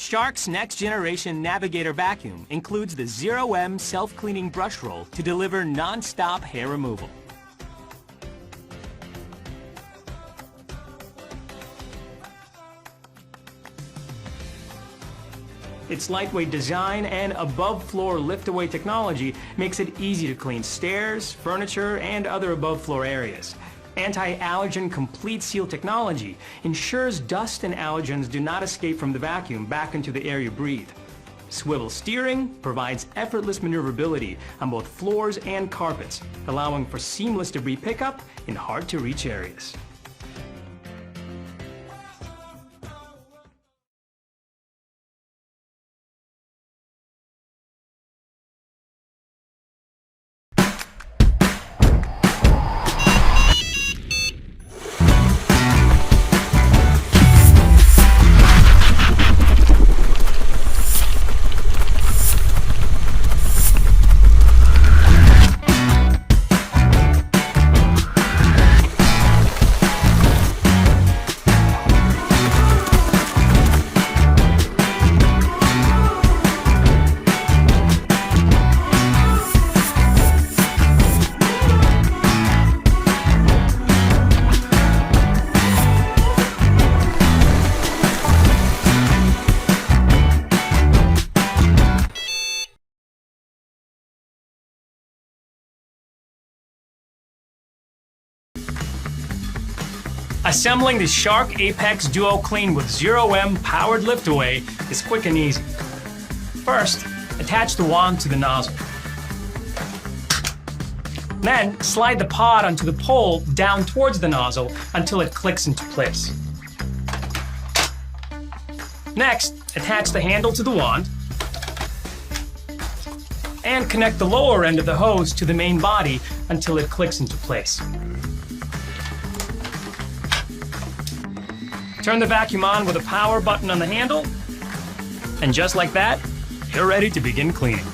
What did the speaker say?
Shark's next-generation Navigator Vacuum includes the 0M self-cleaning brush roll to deliver non-stop hair removal. Its lightweight design and above-floor lift-away technology makes it easy to clean stairs, furniture, and other above-floor areas. Anti-allergen complete seal technology ensures dust and allergens do not escape from the vacuum back into the air you breathe. Swivel steering provides effortless maneuverability on both floors and carpets, allowing for seamless debris pickup in hard-to-reach areas. Assembling the Shark Apex DuoClean with 0M powered lift-away is quick and easy. First, attach the wand to the nozzle. Then, slide the pod onto the pole down towards the nozzle until it clicks into place. Next, attach the handle to the wand and connect the lower end of the hose to the main body until it clicks into place. Turn the vacuum on with a power button on the handle, and just like that, you're ready to begin cleaning.